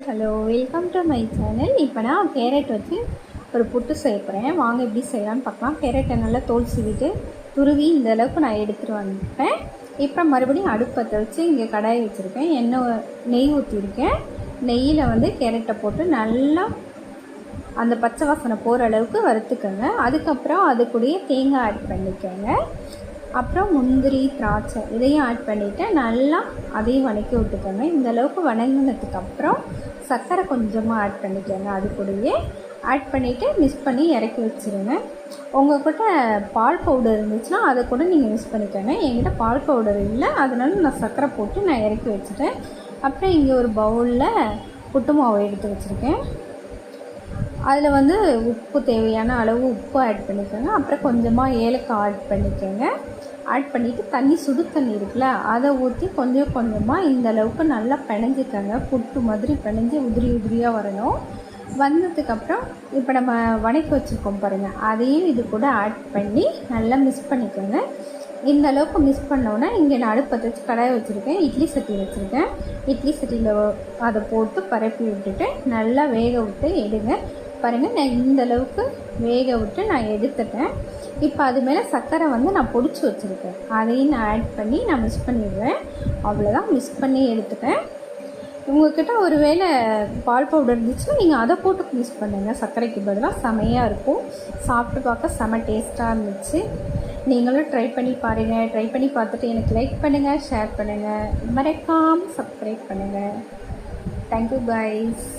Hello, welcome to my channel. இப்போ நான் carrot வச்சு ஒரு புட்டு செய்ய போகிறேன். வாங்க எப்படி செய்யலான்னு பார்க்கலாம். கேரட்டை நல்லா தோல் சீவிட்டு துருவி இந்த அளவுக்கு நான் எடுத்துகிட்டு வந்துட்டேன். இப்போ மறுபடியும் அடுப்பத்தை வச்சு இங்கே கடாயை வச்சுருக்கேன். நெய் ஊற்றிருக்கேன். நெய்யில் வந்து கேரட்டை போட்டு நல்லா அந்த பச்சை வாசனை போகிற அளவுக்கு வறுத்துக்கோங்க. அதுக்கப்புறம் அது கூடயே தேங்காய் ஆட் பண்ணிக்கோங்க. அப்புறம் முந்திரி, திராட்சை இதையும் ஆட் பண்ணிவிட்டு நல்லா அதையும் வணக்கி விட்டுக்கோங்க. இந்த அளவுக்கு வணங்கினதுக்கப்புறம் சர்க்கரை கொஞ்சமாக ஆட் பண்ணிக்கோங்க. அது கூடயே ஆட் பண்ணிவிட்டு மிக்ஸ் பண்ணி இறக்கி வச்சுருங்க. உங்கள்கிட்ட பால் பவுடர் இருந்துச்சுன்னா அதை கூட நீங்கள் மிக்ஸ் பண்ணிக்கோங்க. என்கிட்ட பால் பவுடர் இல்லை, அதனால நான் சர்க்கரை போட்டு நான் இறக்கி வச்சுட்டேன். அப்புறம் இங்கே ஒரு பவுலில் புட்டு மாவு எடுத்து வச்சுருக்கேன். அதில் வந்து உப்பு தேவையான அளவு உப்பு ஆட் பண்ணிக்கோங்க. அப்புறம் கொஞ்சமாக ஏலக்காய் ஆட் பண்ணிக்கோங்க. ஆட் பண்ணிவிட்டு தண்ணி, சுடு தண்ணி இருக்குல்ல, அதை ஊற்றி கொஞ்சம் கொஞ்சமாக இந்த அளவுக்கு நல்லா பிணைஞ்சிக்கோங்க. புட்டு மாதிரி பிணைஞ்சி உதிரி உதிரியாக வரணும். வந்ததுக்கப்புறம் இப்போ நம்ம வணக்கி வச்சுருக்கோம் பாருங்கள், அதையும் இது கூட ஆட் பண்ணி நல்லா மிக்ஸ் பண்ணிக்கோங்க. இந்த அளவுக்கு மிக்ஸ் பண்ணோன்னா இங்கே நான் அடுப்பத்தை வச்சு கடாயை வச்சுருக்கேன். இட்லி சட்டி வச்சுருக்கேன். இட்லி சட்டியில் அதை போட்டு பரப்பி விட்டுட்டு நல்லா வேக விட்டு எடுங்க. பாருங்கள், நான் இந்த அளவுக்கு வேக விட்டு நான் எடுத்துட்டேன். இப்போ அது மேலே சர்க்கரை வந்து நான் பொடிச்சு வச்சுருக்கேன். அதையும் நான் ஆட் பண்ணி நான் மிக்ஸ் பண்ணிடுவேன். அவ்வளோதான், மிக்ஸ் பண்ணி எடுத்துட்டேன். உங்கள்கிட்ட ஒரு வேளை பால் பவுடர் இருந்துச்சுன்னா நீங்கள் அதை போட்டு மிக்ஸ் பண்ணுங்கள். சர்க்கரைக்கு பதிலாக செமையாக இருக்கும். சாப்பிட்டு பார்க்க செம டேஸ்ட்டாக இருந்துச்சு. நீங்களும் ட்ரை பண்ணி பாருங்கள். ட்ரை பண்ணி பார்த்துட்டு எனக்கு லைக் பண்ணுங்கள், ஷேர் பண்ணுங்கள், மறக்காமல் சப்ஸ்கிரைப் பண்ணுங்கள். Thank you guys.